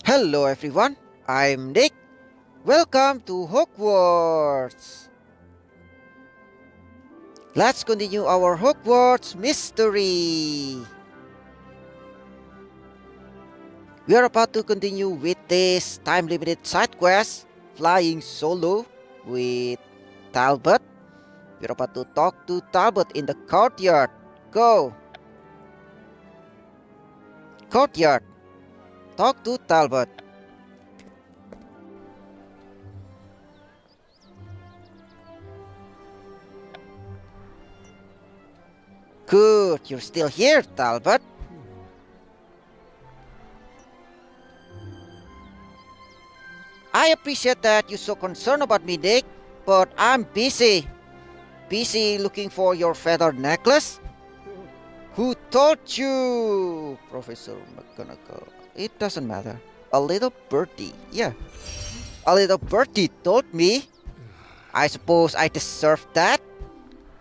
Hello everyone, I'm Nick. Welcome to Hogwarts. Let's continue our Hogwarts mystery. We are about to continue with this time limited side quest, Flying Solo with Talbot. We're about to talk to Talbot in the courtyard. Go! Courtyard. Talk to Talbot. Good, you're still here, Talbot. I appreciate that you're so concerned about me, Nick, but I'm busy. Busy looking for your feather necklace? Who told you, Professor McGonagall? It doesn't matter. A little birdie, yeah. A little birdie told me. I suppose I deserve that.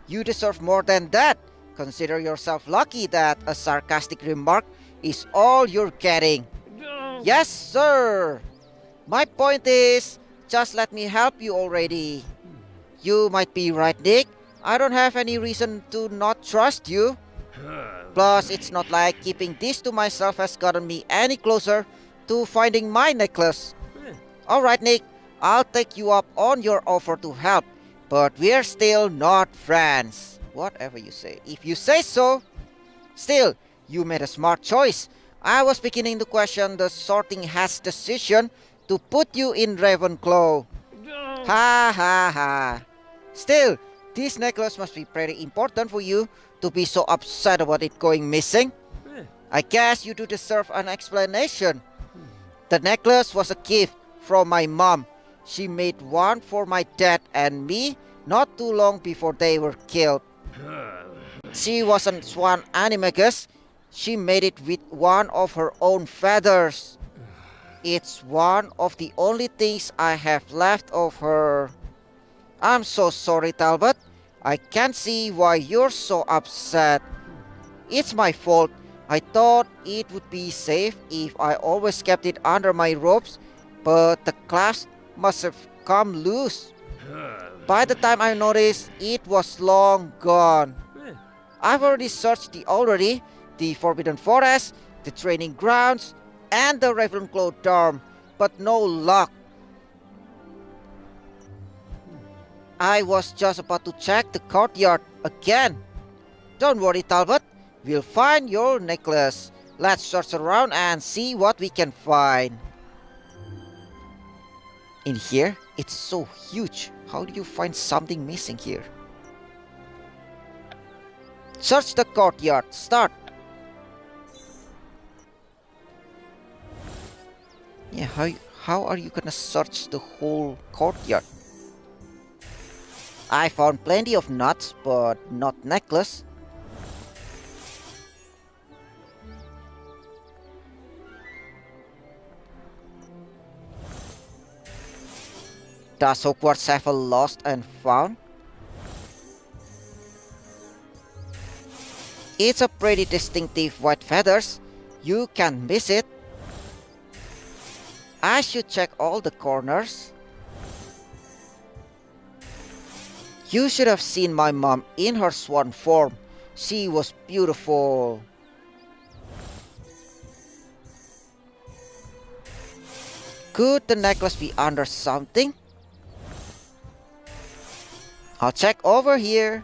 You deserve more than that. Consider yourself lucky that a sarcastic remark is all you're getting. Yes, sir. My point is, just let me help you already. You might be right, Nick. I don't have any reason to not trust you. Plus, it's not like keeping this to myself has gotten me any closer to finding my necklace. Alright, Nick, I'll take you up on your offer to help, but we're still not friends. Whatever you say. If you say so. Still, you made a smart choice. I was beginning to question the Sorting Hat's decision to put you in Ravenclaw. Ha ha ha. Still, this necklace must be pretty important for you to be so upset about it going missing. I guess you do deserve an explanation. The necklace was a gift from my mom. She made one for my dad and me not too long before they were killed. She wasn't swan animagus. She made it with one of her own feathers. It's one of the only things I have left of her. I'm so sorry, Talbot. I can't see why you're so upset. It's my fault. I thought it would be safe if I always kept it under my robes, but the clasp must have come loose. By the time I noticed, it was long gone. I've already searched the Forbidden Forest, the training grounds, and the Ravenclaw dorm, but no luck. I was just about to check the courtyard again. Don't worry, Talbot. We'll find your necklace. Let's search around and see what we can find. In here, it's so huge. How do you find something missing here? Search the courtyard. Start. Yeah, how are you gonna search the whole courtyard? I found plenty of nuts, but not necklace. Does Hogwarts have a lost and found? It's a pretty distinctive white feathers. You can't miss it. I should check all the corners. You should have seen my mom in her swan form. She was beautiful. Could the necklace be under something? I'll check over here.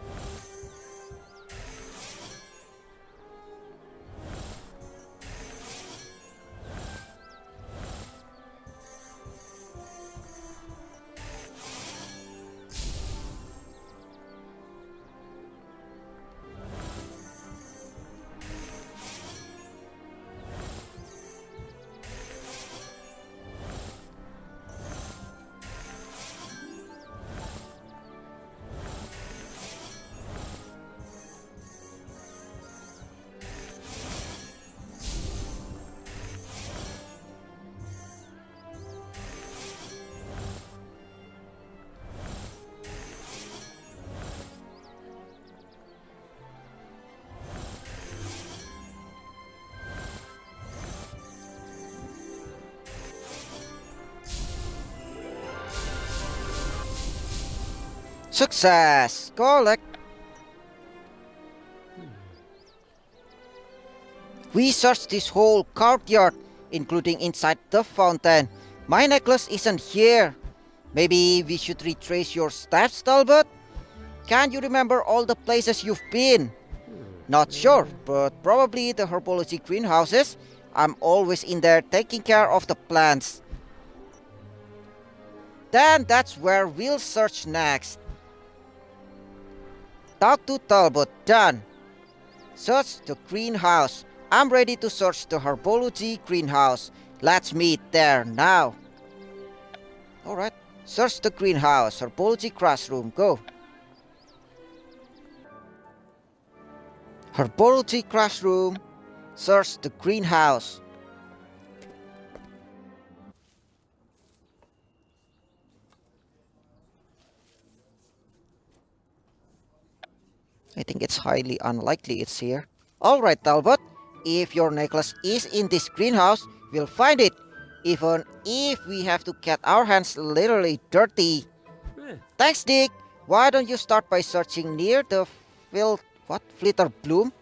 Success! Collect. We searched this whole courtyard, including inside the fountain. My necklace isn't here. Maybe we should retrace your steps, Talbot? Can you remember all the places you've been? Not sure, but probably the herbology greenhouses. I'm always in there taking care of the plants. Then that's where we'll search next. Talk to Talbot, done. Search the greenhouse. I'm ready to search the herbology greenhouse. Let's meet there now. Alright, search the greenhouse, herbology classroom, go. Herbology classroom, search the greenhouse. I think it's highly unlikely it's here. Alright, Talbot, if your necklace is in this greenhouse, we'll find it. Even if we have to get our hands literally dirty. Thanks, Dick. Why don't you start by searching near the flitter bloom?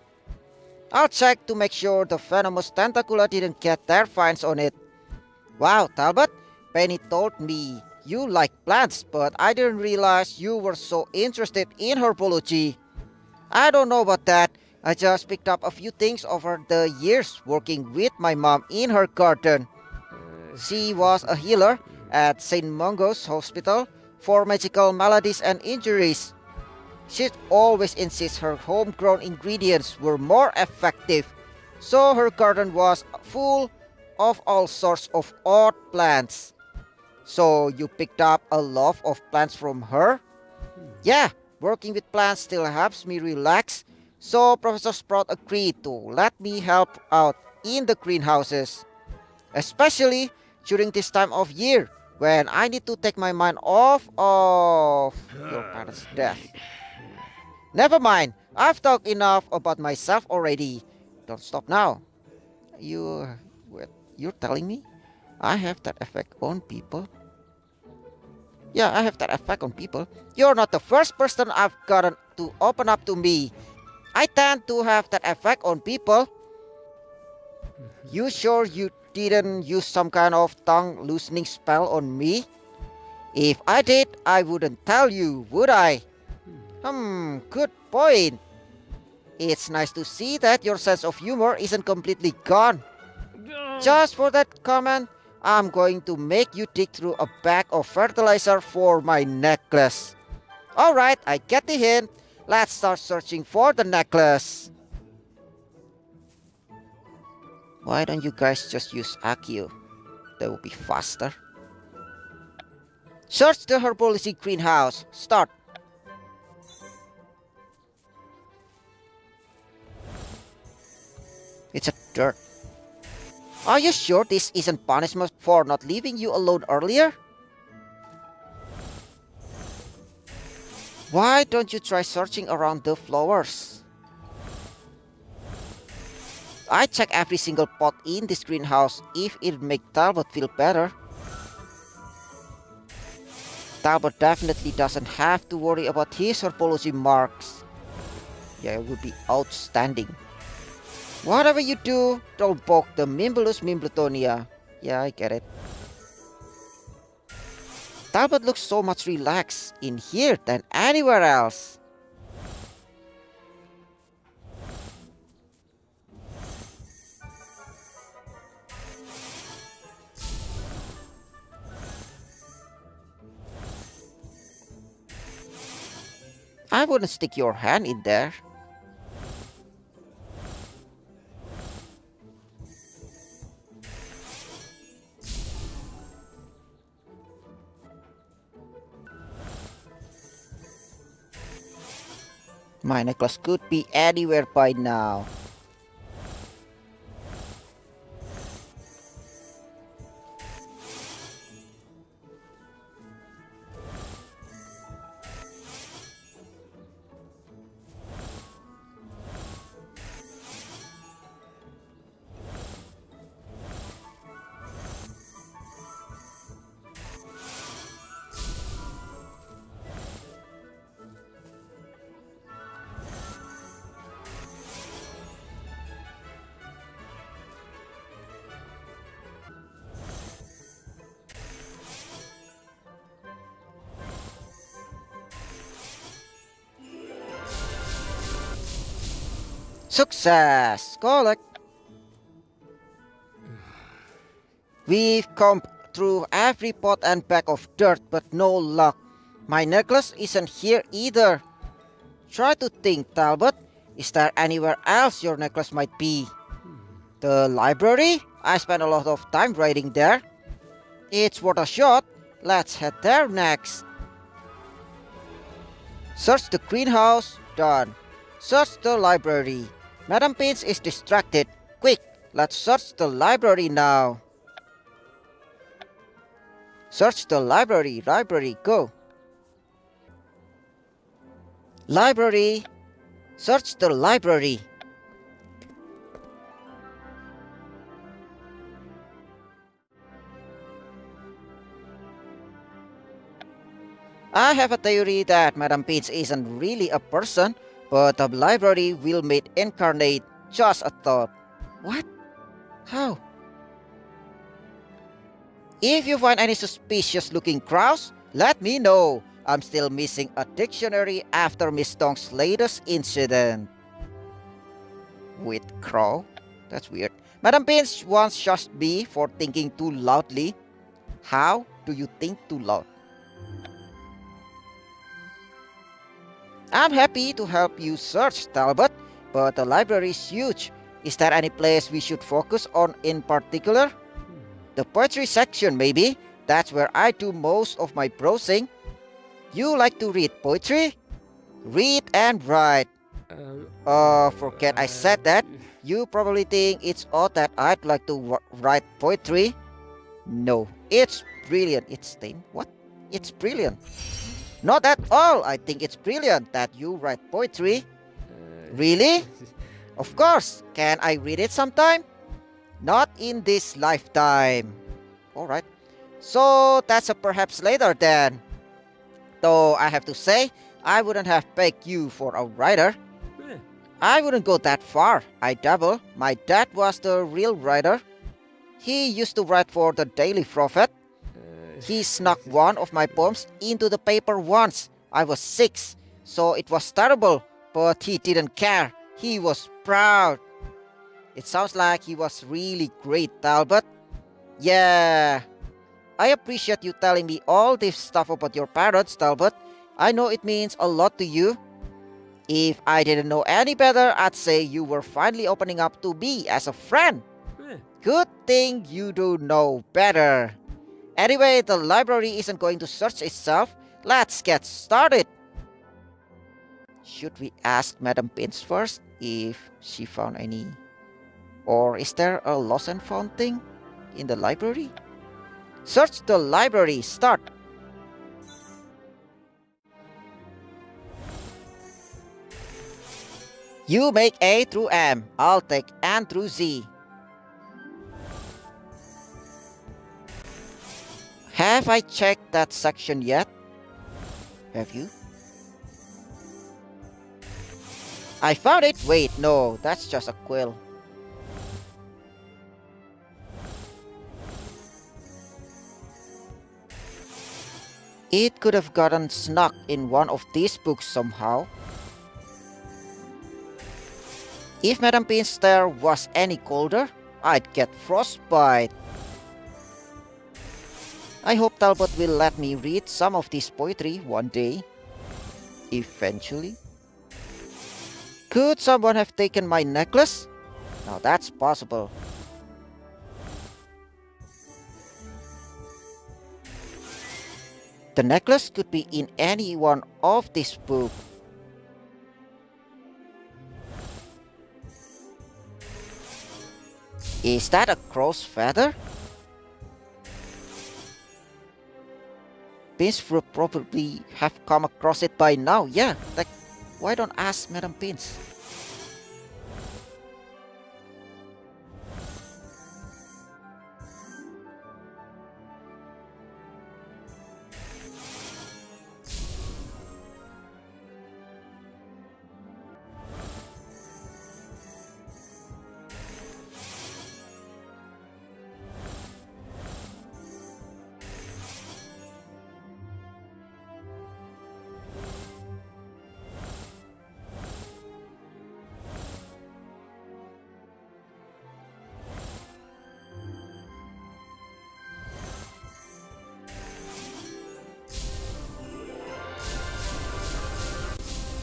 I'll check to make sure the venomous tentacula didn't get their finds on it. Wow, Talbot, Penny told me you like plants, but I didn't realize you were so interested in herbology. I don't know about that. I just picked up a few things over the years working with my mom in her garden. She was a healer at St. Mungo's Hospital for magical maladies and injuries. She'd always insist her homegrown ingredients were more effective, so her garden was full of all sorts of odd plants. So you picked up a love of plants from her? Yeah, working with plants still helps me relax, so Professor Sprout agreed to let me help out in the greenhouses. Especially during this time of year when I need to take my mind off of your parents' death. Never mind, I've talked enough about myself already. Don't stop now. You, wait, you're telling me I have that effect on people? Yeah, I have that effect on people. You're not the first person I've gotten to open up to me. I tend to have that effect on people. You sure you didn't use some kind of tongue loosening spell on me? If I did, I wouldn't tell you, would I? Good point. It's nice to see that your sense of humor isn't completely gone. Just for that comment, I'm going to make you dig through a bag of fertilizer for my necklace. Alright, I get the hint. Let's start searching for the necklace. Why don't you guys just use Akio? That would be faster. Search the herbology greenhouse. Start. It's a dirt. Are you sure this isn't punishment for not leaving you alone earlier? Why don't you try searching around the flowers? I check every single pot in this greenhouse if it'd make Talbot feel better. Talbot definitely doesn't have to worry about his herbology marks. Yeah, it would be outstanding. Whatever you do, don't poke the Mimbulus Mimbletonia. Yeah, I get it. Talbot looks so much relaxed in here than anywhere else. I wouldn't stick your hand in there. My necklace could be anywhere by now. Success! Collect. We've combed through every pot and bag of dirt, but no luck. My necklace isn't here either. Try to think, Talbot. Is there anywhere else your necklace might be? The library? I spent a lot of time writing there. It's worth a shot. Let's head there next. Search the greenhouse. Done. Search the library. Madam Pinch is distracted. Quick, let's search the library now. Search the library. Library, go. Library. Search the library. I have a theory that Madam Pinch isn't really a person, but the library will made incarnate. Just a thought. What? How? If you find any suspicious looking crows, let me know. I'm still missing a dictionary after Miss Dong's latest incident. With crow? That's weird. Madam Pinch once shushed me for thinking too loudly. How do you think too loud? I'm happy to help you search, Talbot, but the library is huge. Is there any place we should focus on in particular? The poetry section, maybe. That's where I do most of my browsing. You like to read poetry? Read and write. Forget I said that. You probably think it's odd that I'd like to write poetry. No, it's brilliant. What? It's brilliant. Not at all. I think it's brilliant that you write poetry. Really? Of course. Can I read it sometime? Not in this lifetime. Alright. So that's a perhaps later then. Though I have to say, I wouldn't have begged you for a writer. I wouldn't go that far. I dabble. My dad was the real writer. He used to write for the Daily Prophet. He snuck one of my poems into the paper once. I was 6, so it was terrible, but he didn't care. He was proud. It sounds like he was really great, Talbot. Yeah. I appreciate you telling me all this stuff about your parents, Talbot. I know it means a lot to you. If I didn't know any better, I'd say you were finally opening up to me as a friend. Good thing you do know better. Anyway, the library isn't going to search itself. Let's get started. Should we ask Madam Pinch first if she found any? Or is there a lost and found thing in the library? Search the library. Start. You make A through M. I'll take N through Z. Have I checked that section yet? Have you? I found it! Wait, no, that's just a quill. It could have gotten snuck in one of these books somehow. If Madam Pinch's stare was any colder, I'd get frostbite. I hope Talbot will let me read some of this poetry one day. Eventually. Could someone have taken my necklace? Now that's possible. The necklace could be in any one of these books. Is that a crow's feather? Pinch would probably have come across it by now. Yeah, like, why don't ask Madam Pinch?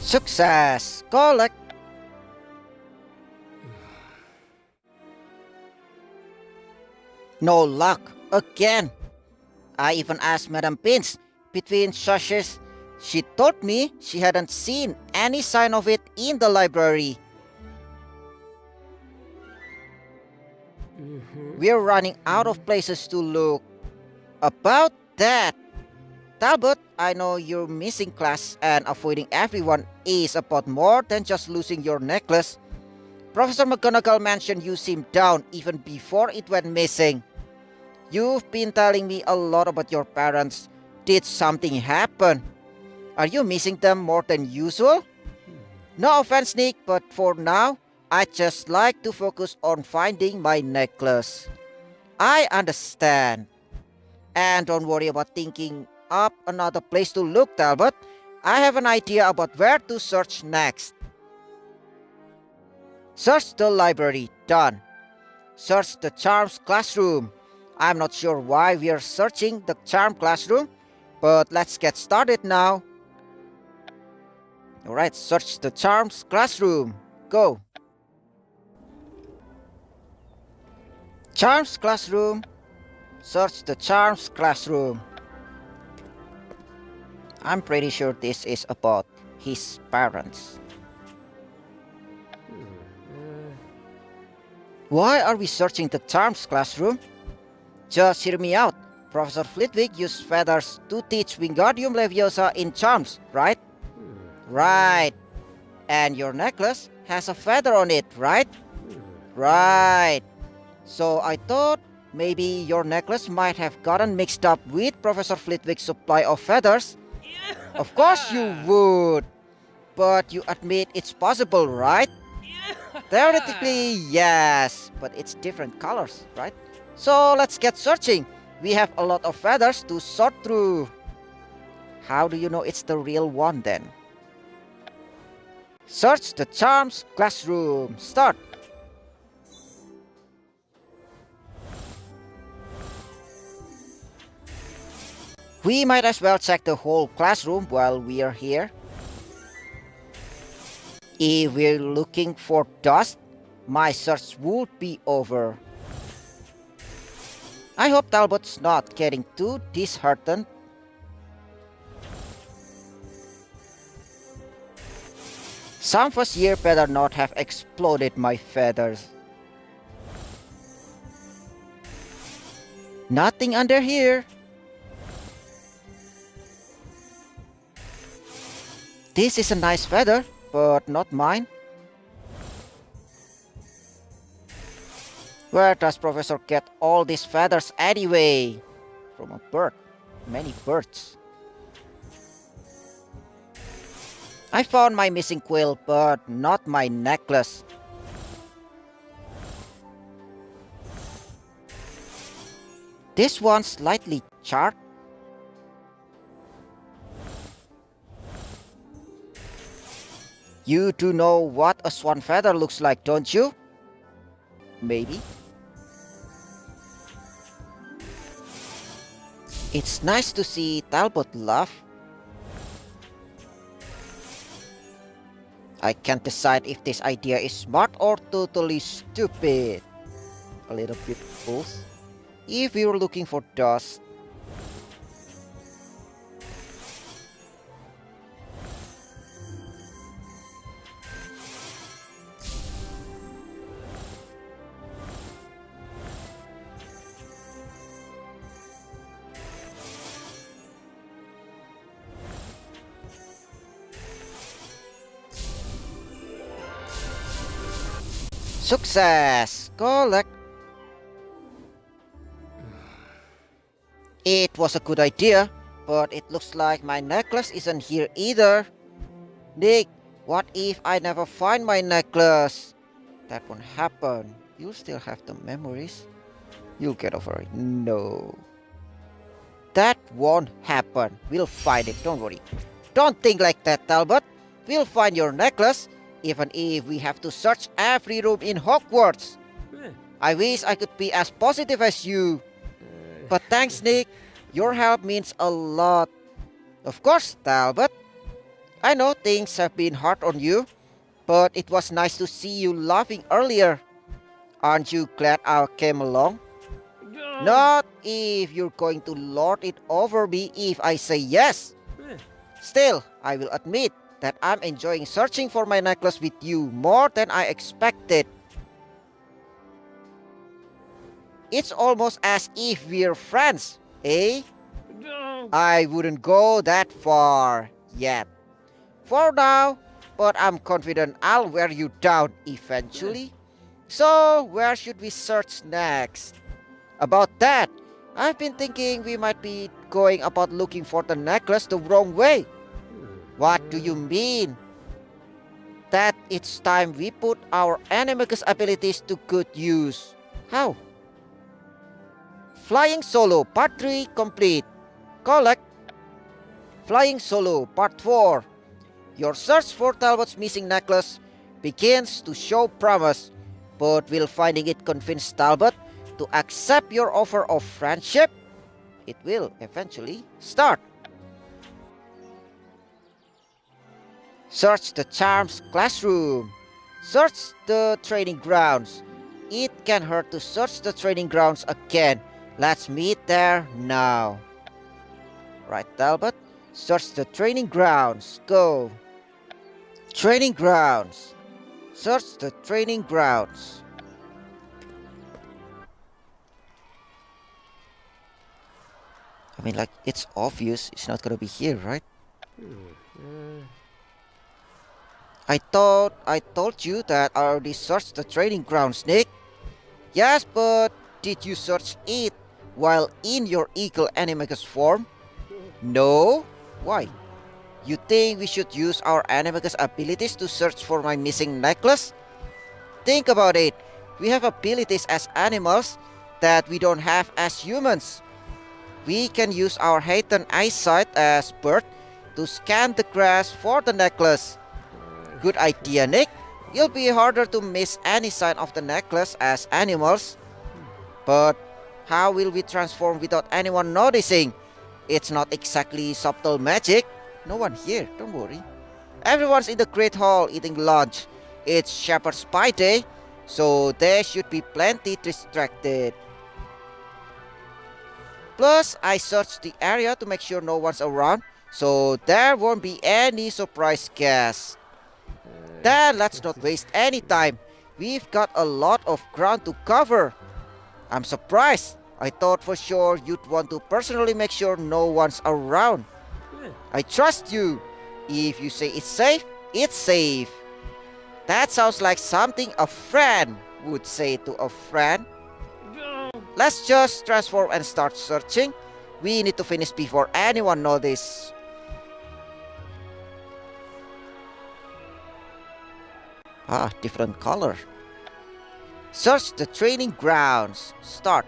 Success! Collect! No luck! Again! I even asked Madame Pins between shushes. She told me she hadn't seen any sign of it in the library. We're running out of places to look. About that, Talbot, I know you're missing class and avoiding everyone is about more than just losing your necklace. Professor McGonagall mentioned you seemed down even before it went missing. You've been telling me a lot about your parents. Did something happen? Are you missing them more than usual? No offense, Nick, but for now, I just like to focus on finding my necklace. I understand. And don't worry about thinking up another place to look, Talbot. I have an idea about where to search next. Search the library. Done. Search the charms classroom. I'm not sure why we're searching the charm classroom, but let's get started now. Alright, search the charms classroom. Go. Charms classroom. Search the charms classroom. I'm pretty sure this is about his parents. Why are we searching the charms classroom? Just hear me out. Professor Flitwick used feathers to teach Wingardium Leviosa in charms, right? Right. And your necklace has a feather on it, right? Right. So I thought maybe your necklace might have gotten mixed up with Professor Flitwick's supply of feathers. Of course you would. But you admit it's possible, right? Theoretically, yes. But it's different colors, right? So let's get searching. We have a lot of feathers to sort through. How do you know it's the real one then? Search the charms classroom. Start. We might as well check the whole classroom while we are here. If we're looking for dust, my search would be over. I hope Talbot's not getting too disheartened. Some first year better not have exploded my feathers. Nothing under here. This is a nice feather, but not mine. Where does Professor get all these feathers anyway? From a bird. Many birds. I found my missing quill, but not my necklace. This one's slightly charred. You do know what a swan feather looks like, don't you? Maybe. It's nice to see Talbot laugh. I can't decide if this idea is smart or totally stupid. A little bit both. If we were looking for dust. Success! Collect! It was a good idea, but it looks like my necklace isn't here either. Nick, what if I never find my necklace? That won't happen. You'll still have the memories. You'll get over it. No. That won't happen. We'll find it, don't worry. Don't think like that, Talbot. We'll find your necklace, even if we have to search every room in Hogwarts. I wish I could be as positive as you. But thanks, Nick. Your help means a lot. Of course, Talbot. I know things have been hard on you, but it was nice to see you laughing earlier. Aren't you glad I came along? Not if you're going to lord it over me if I say yes. Still, I will admit that I'm enjoying searching for my necklace with you more than I expected. It's almost as if we're friends, eh? I wouldn't go that far yet. For now, but I'm confident I'll wear you down eventually. So, where should we search next? About that, I've been thinking we might be going about looking for the necklace the wrong way. What do you mean? That it's time we put our animagus abilities to good use. How? Flying Solo Part 3 complete. Collect Flying Solo Part 4. Your search for Talbot's missing necklace begins to show promise, but will finding it convince Talbot to accept your offer of friendship? It will eventually start. Search the Charms classroom. Search the training grounds. It can hurt to search the training grounds again. Let's meet there now. Right, Talbot? Search the training grounds. Go. Training grounds. Search the training grounds. I mean, like, it's obvious it's not gonna be here, right? I thought I told you that I already searched the training grounds, Nick. Yes, but did you search it while in your eagle animagus form? No? Why? You think we should use our animagus abilities to search for my missing necklace? Think about it. We have abilities as animals that we don't have as humans. We can use our heightened eyesight as bird to scan the grass for the necklace. Good idea, Nick. It'll be harder to miss any sign of the necklace as animals. But how will we transform without anyone noticing? It's not exactly subtle magic. No one here, don't worry. Everyone's in the Great Hall eating lunch. It's Shepherd's Pie Day, so there should be plenty distracted. Plus, I searched the area to make sure no one's around, so there won't be any surprise guests. Then let's not waste any time. We've got a lot of ground to cover. I'm surprised. I thought for sure you'd want to personally make sure no one's around. I trust you. If you say it's safe, it's safe. That sounds like something a friend would say to a friend. Let's just transform and start searching. We need to finish before anyone notices. Ah, different color. Search the training grounds. Start.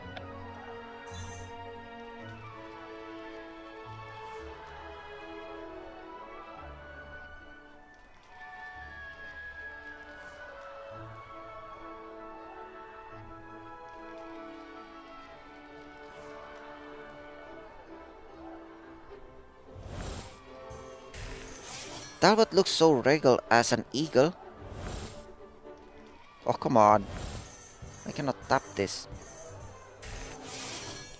Talbot looks so regal as an eagle. Oh, come on. I cannot tap this.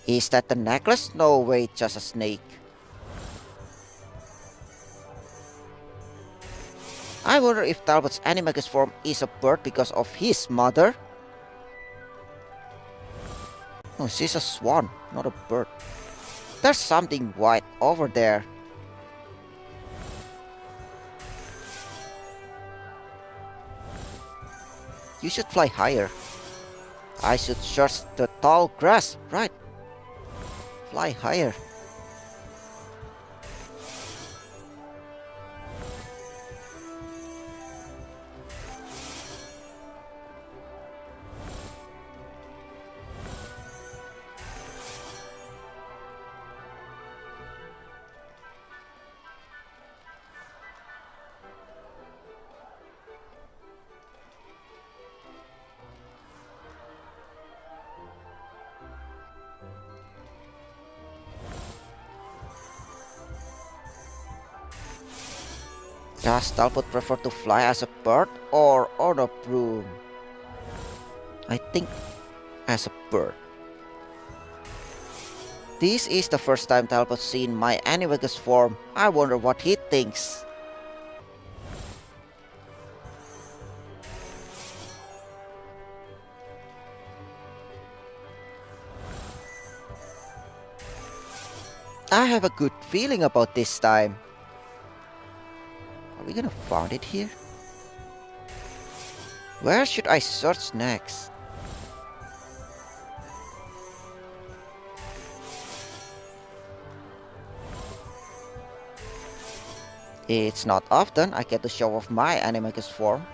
Is that the necklace? No, wait, just a snake. I wonder if Talbot's animagus form is a bird because of his mother. No, she's a swan, not a bird. There's something white over there. You should fly higher. I should search the tall grass, right? Fly higher. Does Talbot prefer to fly as a bird or on a broom? I think as a bird. This is the first time Talbot's seen my animagus form. I wonder what he thinks. I have a good feeling about this time. Are we gonna find it here? Where should I search next? It's not often I get to show off my animagus form.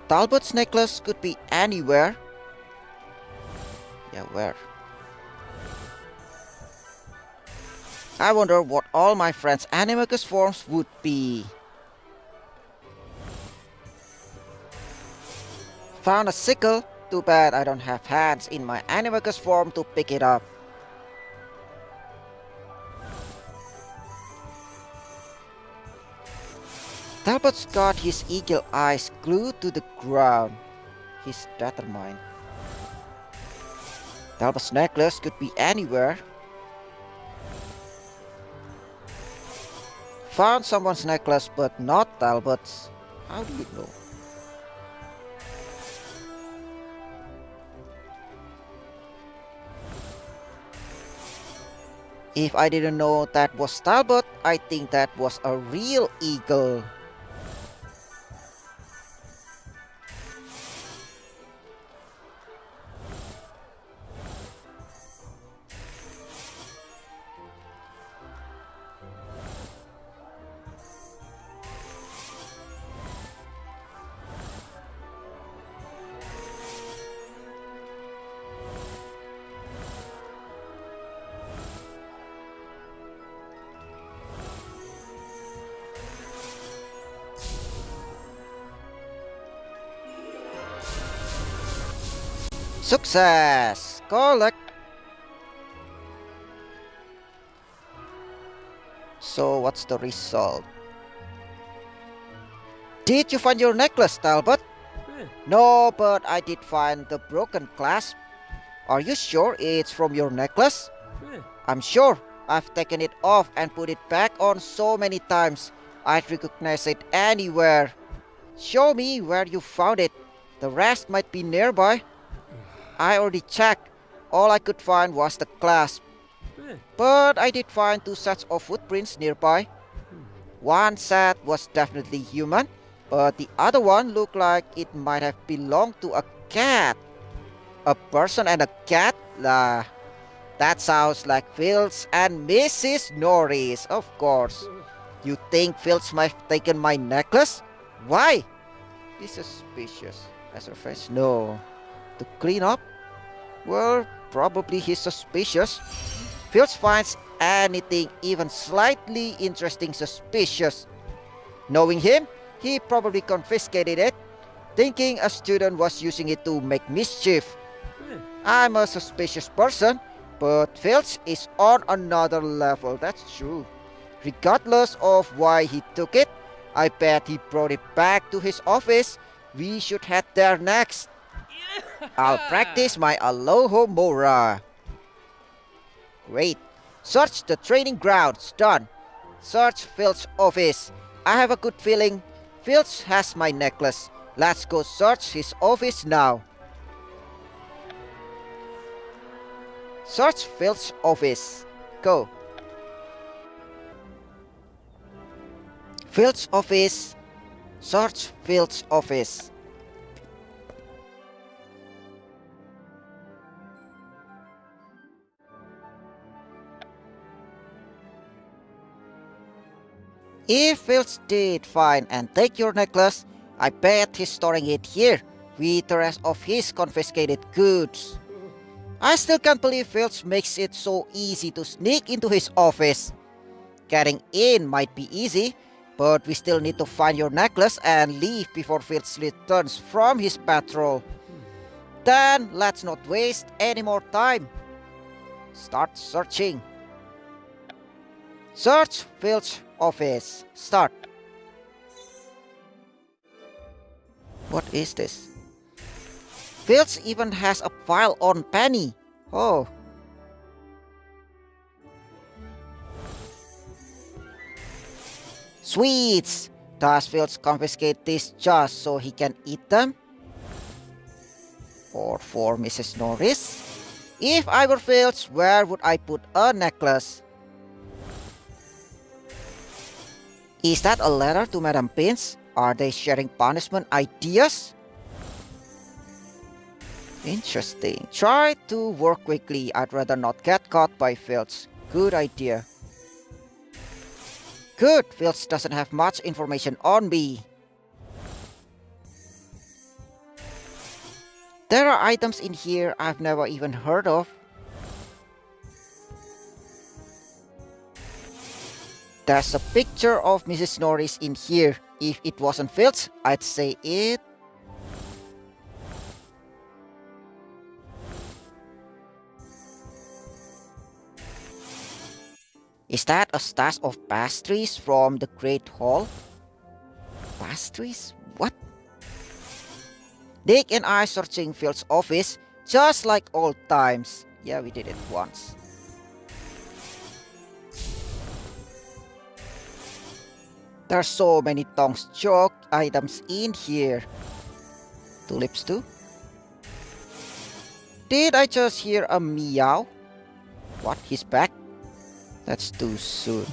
Talbot's necklace could be anywhere. Yeah, where? I wonder what all my friends' animagus forms would be. Found a sickle. Too bad I don't have hands in my animagus form to pick it up. Talbot's got his eagle eyes glued to the ground. He's determined. Talbot's necklace could be anywhere. Found someone's necklace but not Talbot's. How do you know? If I didn't know that was Talbot, I think that was a real eagle. Success! Collect! So what's the result? Did you find your necklace, Talbot? No, but I did find the broken clasp. Are you sure it's from your necklace? I'm sure. I've taken it off and put it back on so many times. I'd recognize it anywhere. Show me where you found it. The rest might be nearby. I already checked. All I could find was the clasp. But I did find two sets of footprints nearby. One set was definitely human, but the other one looked like it might have belonged to a cat. A person and a cat? That sounds like Fields and Mrs. Norris, of course. You think Fields might have taken my necklace? Why? Be suspicious. As her face? No. To clean up? Well, probably he's suspicious. Fields finds anything even slightly interesting suspicious. Knowing him, he probably confiscated it, thinking a student was using it to make mischief. I'm a suspicious person, but Fields is on another level, that's true. Regardless of why he took it, I bet he brought it back to his office. We should head there next. I'll practice my Alohomora. Great. Search the training grounds. Done. Search Phil's office. I have a good feeling Phil has my necklace. Let's go search his office now. Search Phil's office. Go. Phil's office. Search Phil's office. If Phil did find and take your necklace, I bet he's storing it here with the rest of his confiscated goods. I still can't believe Phil makes it so easy to sneak into his office. Getting in might be easy, but we still need to find your necklace and leave before Phil returns from his patrol. Then let's not waste any more time. Start searching. Search Phil's office. Start. What is this? Phil's even has a file on Penny. Oh. Sweets! Does Phil's confiscate these just so he can eat them? Or for Mrs. Norris? If I were Phil's, where would I put a necklace? Is that a letter to Madame Pince? Are they sharing punishment ideas? Interesting. Try to work quickly. I'd rather not get caught by Filch. Good idea. Good. Filch doesn't have much information on me. There are items in here I've never even heard of. There's a picture of Mrs. Norris in here. If it wasn't Filch, I'd say it. Is that a stash of pastries from the Great Hall? Pastries? What? Dick and I searching Phil's office just like old times. Yeah, we did it once. There's so many tongs joke items in here. Tulips too? Did I just hear a meow? What? He's back? That's too soon.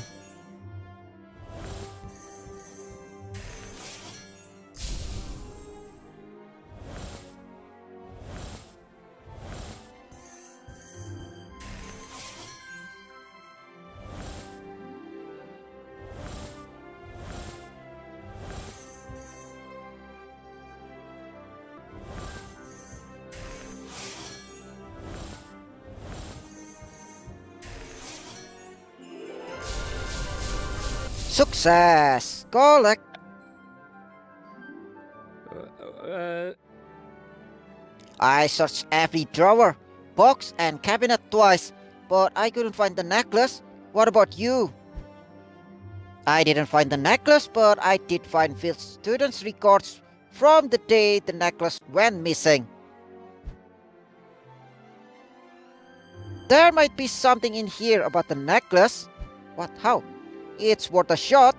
Success! Collect! I searched every drawer, box and cabinet twice, but I couldn't find the necklace. What about you? I didn't find the necklace, but I did find Phil's students' records from the day the necklace went missing. There might be something in here about the necklace. What? How? It's worth a shot.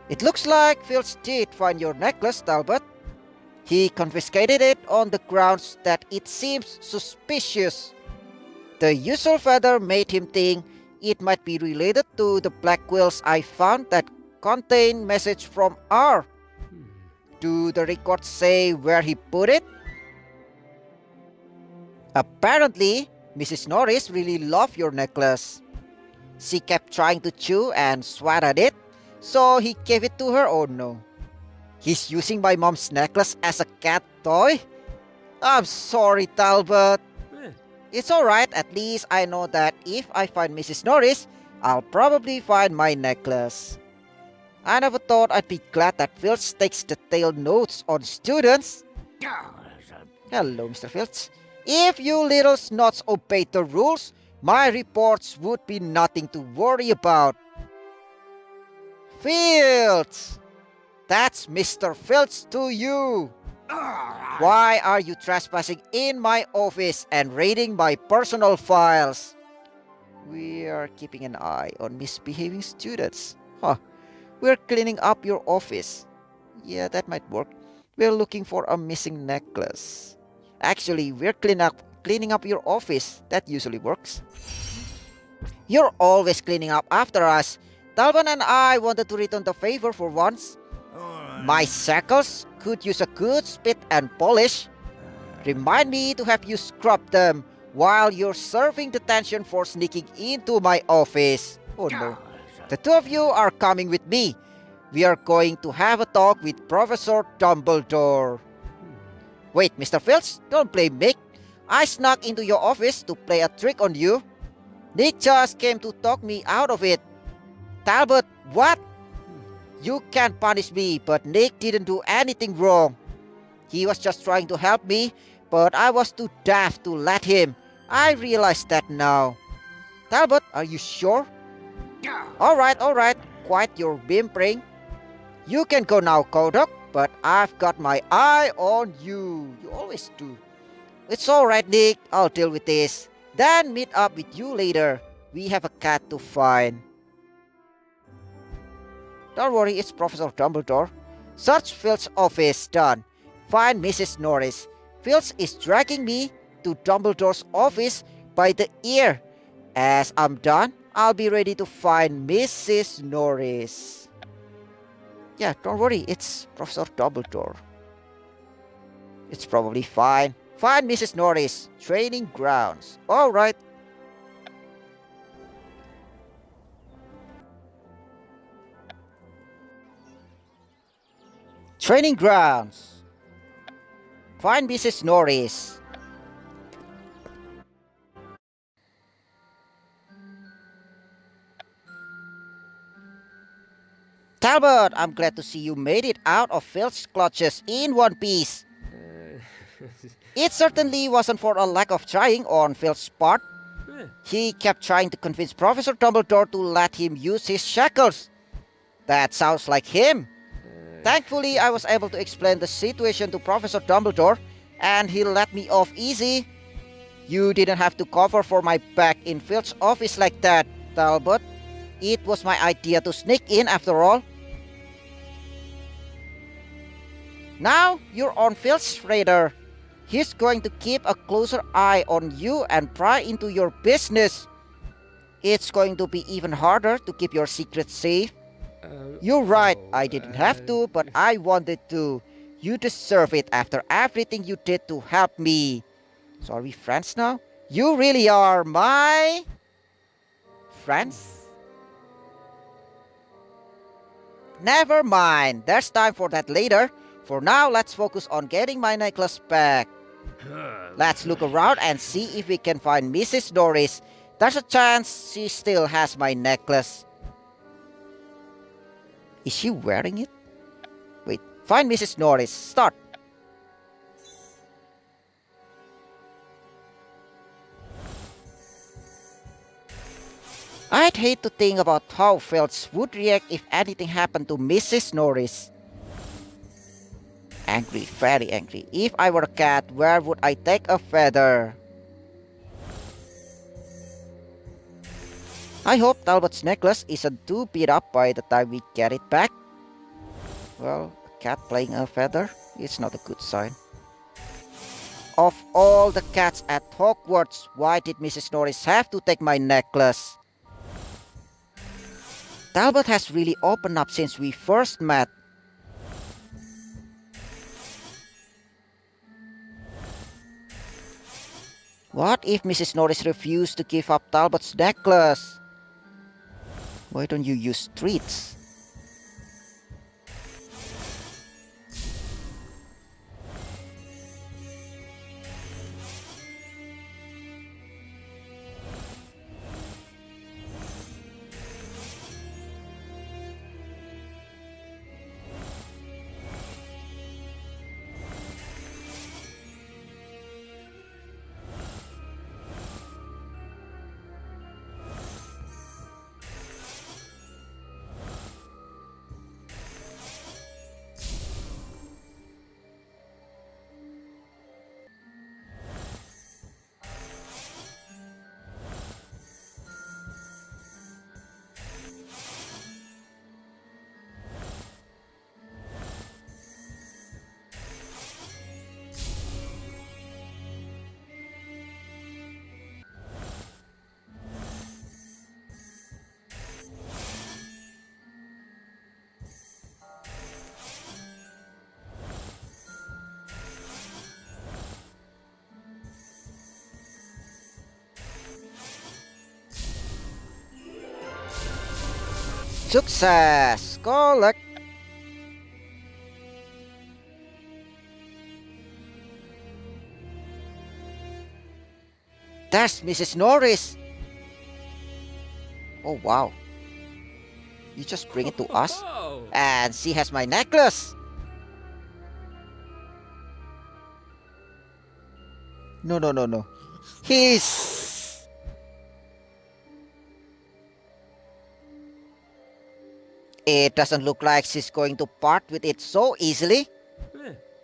It looks like Phil did find your necklace, Talbot. He confiscated it on the grounds that it seems suspicious. The usual feather made him think it might be related to the black quills I found that contain message from R. Do the records say where he put it? Apparently, Mrs. Norris really loved your necklace. She kept trying to chew and swat at it, so he gave it to her. Oh no. He's using my mom's necklace as a cat toy? I'm sorry, Talbot. It's alright, at least I know that if I find Mrs. Norris, I'll probably find my necklace. I never thought I'd be glad that Filch takes detailed notes on students. Hello, Mr. Filch. If you little snots obeyed the rules, my reports would be nothing to worry about. Filch! That's Mr. Filch to you! Why are you trespassing in my office and raiding my personal files? We are keeping an eye on misbehaving students. Huh. We're cleaning up your office. Yeah, that might work. We're looking for a missing necklace. Actually, we're cleaning up your office. That usually works. You're always cleaning up after us. Talbot and I wanted to return the favor for once. My circles could use a good spit and polish. Remind me to have you scrub them while you're serving detention for sneaking into my office. Oh no. The two of you are coming with me. We are going to have a talk with Professor Dumbledore. Wait, Mr. Fields, don't blame Nick. I snuck into your office to play a trick on you. Nick just came to talk me out of it. Talbot, what? You can't punish me, but Nick didn't do anything wrong. He was just trying to help me, but I was too daft to let him. I realize that now. Talbot, are you sure? Alright, quiet your whimpering. You can go now, Kodok, but I've got my eye on you. You always do. It's alright, Nick. I'll deal with this. Then meet up with you later. We have a cat to find. Don't worry, it's Professor Dumbledore. Search Phil's office done. Find Mrs. Norris. Phil's is dragging me to Dumbledore's office by the ear. As I'm done, I'll be ready to find Mrs. Norris. Yeah, don't worry, it's Professor Dumbledore. It's probably fine. Find Mrs. Norris. Training grounds. Alright. Training grounds. Find Mrs. Norris. Talbot, I'm glad to see you made it out of Phil's clutches in one piece. It certainly wasn't for a lack of trying on Phil's part. He kept trying to convince Professor Dumbledore to let him use his shackles. That sounds like him. Thankfully, I was able to explain the situation to Professor Dumbledore, and he let me off easy. You didn't have to cover for my back in Phil's office like that, Talbot. It was my idea to sneak in after all. Now you're on Phil's radar. He's going to keep a closer eye on you and pry into your business. It's going to be even harder to keep your secrets safe. You're right, I didn't have to, but I wanted to. You deserve it after everything you did to help me. So are we friends now? You really are my friends? Never mind, there's time for that later. For now, let's focus on getting my necklace back. Let's look around and see if we can find Mrs. Norris. There's a chance she still has my necklace. Is she wearing it? Wait, find Mrs. Norris. Start. I'd hate to think about how Phelps would react if anything happened to Mrs. Norris. Angry, very angry. If I were a cat, where would I take a feather? I hope Talbot's necklace isn't too beat up by the time we get it back. Well, a cat playing a feather is not a good sign. Of all the cats at Hogwarts, why did Mrs. Norris have to take my necklace? Talbot has really opened up since we first met. What if Mrs. Norris refused to give up Talbot's necklace? Why don't you use treats? Success! Collect. There's Mrs. Norris. Oh wow. You just bring it to us? And she has my necklace. No, no, no, no. He's... It doesn't look like she's going to part with it so easily.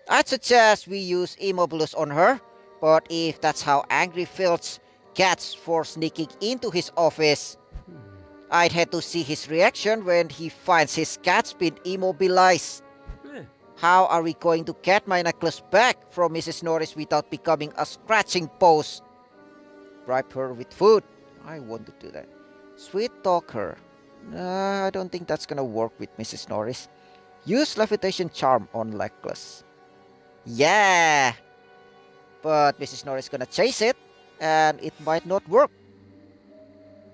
I'd suggest we use Immobilus on her, but if that's how Angry feels gets for sneaking into his office, I'd hate to see his reaction when he finds his cat's been immobilized. How are we going to get my necklace back from Mrs. Norris without becoming a scratching post? Bribe her with food. I want to do that. Sweet talk her. I don't think that's gonna work with Mrs. Norris. Use levitation charm on necklace. Yeah! But Mrs. Norris gonna chase it, and it might not work.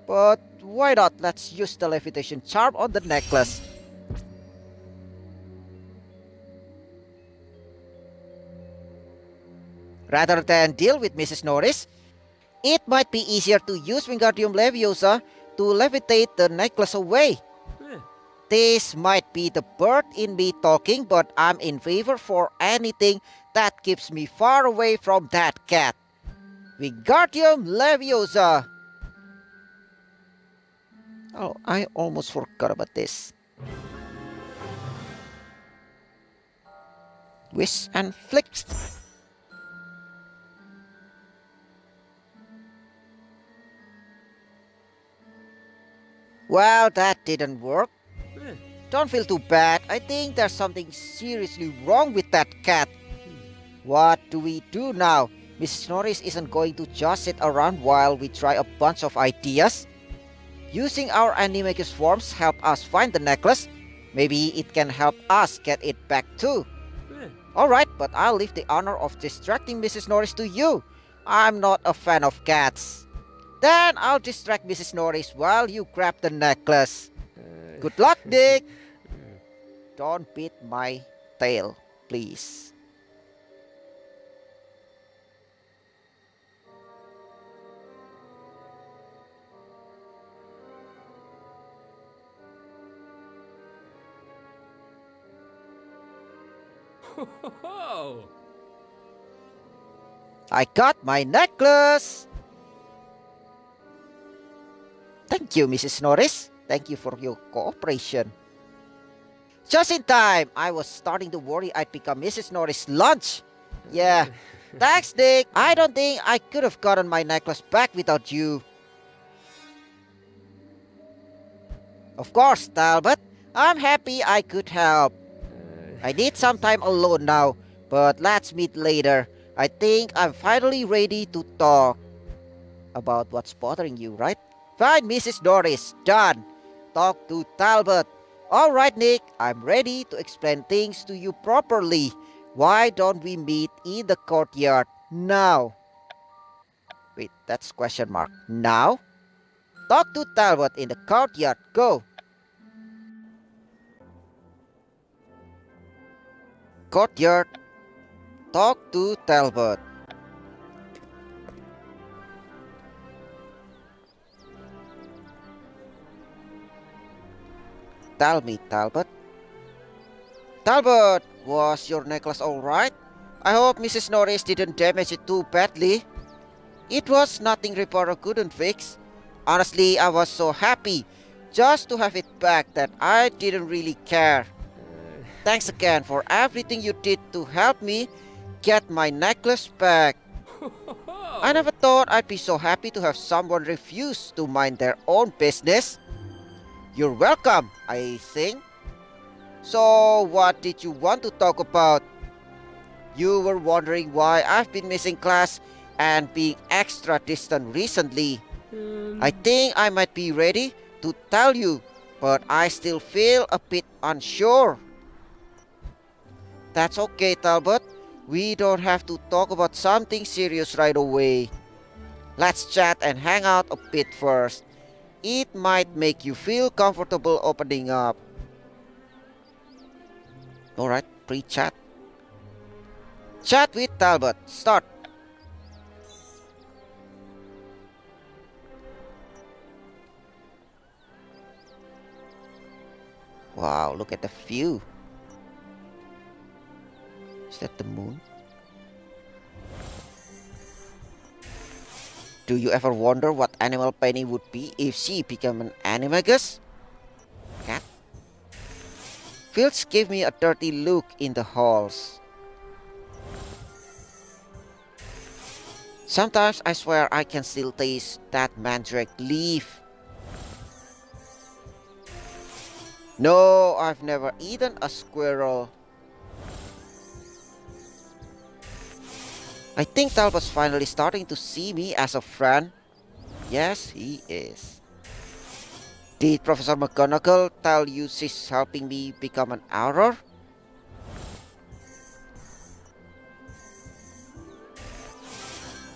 But why not? Let's use the levitation charm on the necklace. Rather than deal with Mrs. Norris, it might be easier to use Wingardium Leviosa to levitate the necklace away. This might be the bird in me talking, but I'm in favor for anything that keeps me far away from that cat. Wingardium Leviosa! Oh, I almost forgot about this. Wish and flick. Well, that didn't work. Don't feel too bad. I think there's something seriously wrong with that cat. What do we do now? Mrs. Norris isn't going to just sit around while we try a bunch of ideas. Using our Animagus forms help us find the necklace. Maybe it can help us get it back too. Alright, but I'll leave the honor of distracting Mrs. Norris to you. I'm not a fan of cats. Then I'll distract Mrs. Norris while you grab the necklace. Good luck, Dick! Don't beat my tail, please. I got my necklace! Thank you, Mrs. Norris. Thank you for your cooperation. Just in time! I was starting to worry I'd become Mrs. Norris' lunch. Yeah. Thanks, Dick. I don't think I could have gotten my necklace back without you. Of course, Talbot. I'm happy I could help. I need some time alone now, but let's meet later. I think I'm finally ready to talk about what's bothering you, right? Fine, Mrs. Norris. Done. Talk to Talbot. Alright, Nick. I'm ready to explain things to you properly. Why don't we meet in the courtyard now? Wait, that's question mark. Now? Talk to Talbot in the courtyard. Go. Courtyard. Talk to Talbot. Tell me, Talbot. Talbot, was your necklace alright? I hope Mrs. Norris didn't damage it too badly. It was nothing reporter couldn't fix. Honestly, I was so happy just to have it back that I didn't really care. Thanks again for everything you did to help me get my necklace back. I never thought I'd be so happy to have someone refuse to mind their own business. You're welcome, I think. So, what did you want to talk about? You were wondering why I've been missing class and being extra distant recently. I think I might be ready to tell you, but I still feel a bit unsure. That's okay, Talbot. We don't have to talk about something serious right away. Let's chat and hang out a bit first. It might make you feel comfortable opening up. Alright, pre-chat. Chat with Talbot. Start. Wow, look at the view. Is that the moon? Do you ever wonder what animal Penny would be if she became an animagus? Cat? Fields gave me a dirty look in the halls. Sometimes I swear I can still taste that mandrake leaf. No, I've never eaten a squirrel. I think Talbot's finally starting to see me as a friend. Yes, he is. Did Professor McGonagall tell you she's helping me become an Auror?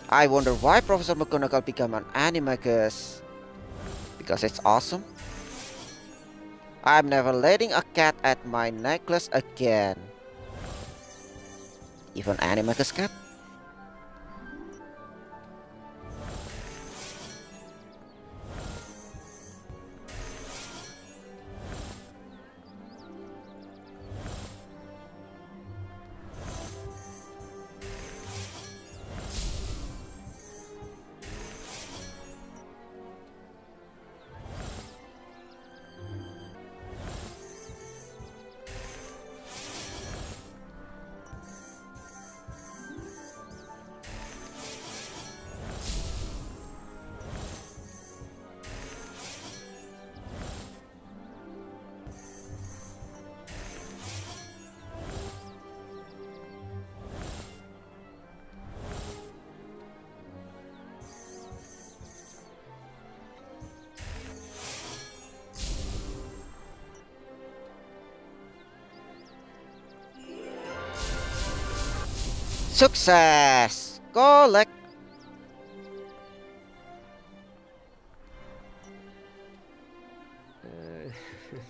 I wonder why Professor McGonagall became an animagus. Because it's awesome. I'm never letting a cat at my necklace again. Even animagus cat? Success! Collect!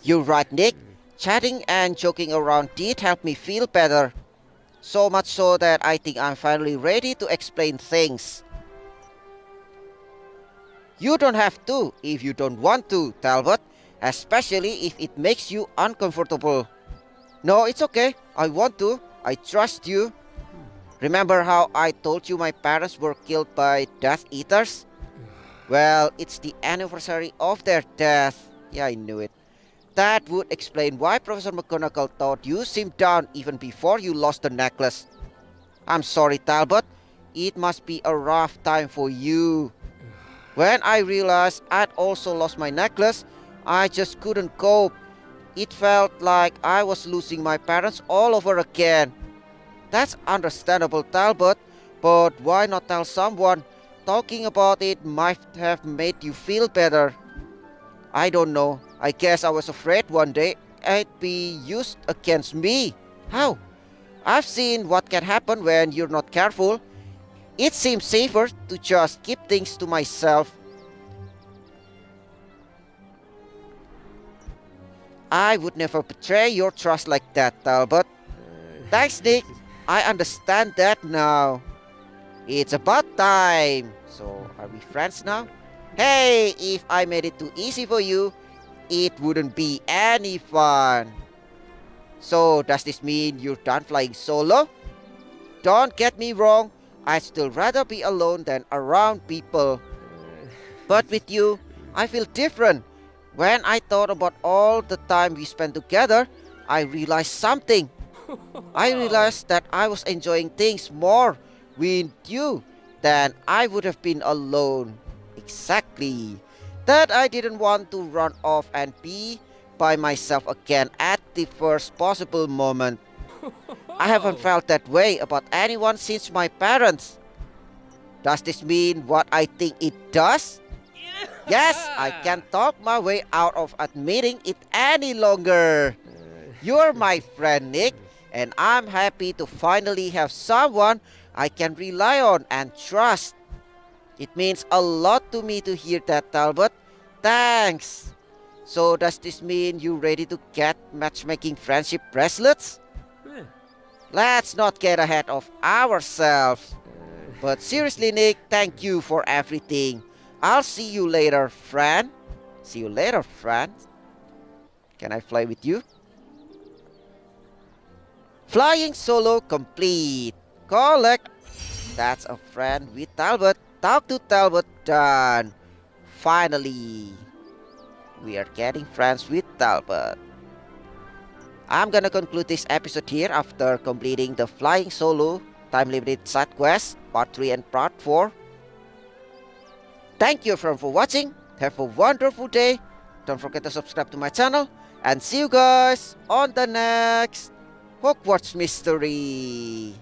You're right, Nick. Chatting and joking around did help me feel better. So much so that I think I'm finally ready to explain things. You don't have to if you don't want to, Talbot. Especially if it makes you uncomfortable. No, it's okay. I want to. I trust you. Remember how I told you my parents were killed by Death Eaters? Well, it's the anniversary of their death. Yeah, I knew it. That would explain why Professor McGonagall thought you seemed down even before you lost the necklace. I'm sorry, Talbot. It must be a rough time for you. When I realized I'd also lost my necklace, I just couldn't cope. It felt like I was losing my parents all over again. That's understandable, Talbot, but why not tell someone? Talking about it might have made you feel better. I don't know. I guess I was afraid one day it'd be used against me. How? I've seen what can happen when you're not careful. It seems safer to just keep things to myself. I would never betray your trust like that, Talbot. Thanks, Nick. I understand that now. It's about time. So, are we friends now? Hey, if I made it too easy for you, it wouldn't be any fun. So, does this mean you're done flying solo? Don't get me wrong, I'd still rather be alone than around people. But with you, I feel different. When I thought about all the time we spent together, I realized something. I realized that I was enjoying things more with you than I would have been alone. Exactly. That I didn't want to run off and be by myself again at the first possible moment. I haven't felt that way about anyone since my parents. Does this mean what I think it does? Yes, I can't talk my way out of admitting it any longer. You're my friend, Nick, and I'm happy to finally have someone I can rely on and trust. It means a lot to me to hear that, Talbot. Thanks. So does this mean you ready to get matchmaking friendship bracelets? Eh, Let's not get ahead of ourselves. But seriously, Nick, thank you for everything. I'll see you later, friend. See you later, friend. Can I fly with you? Flying solo complete. Collect. That's a friend with Talbot. Talk to Talbot done. Finally, we are getting friends with Talbot. I'm gonna conclude this episode here after completing the Flying Solo time limited side quest part 3 and part 4. Thank you everyone for watching. Have a wonderful day. Don't forget to subscribe to my channel and see you guys on the next Hogwarts mystery.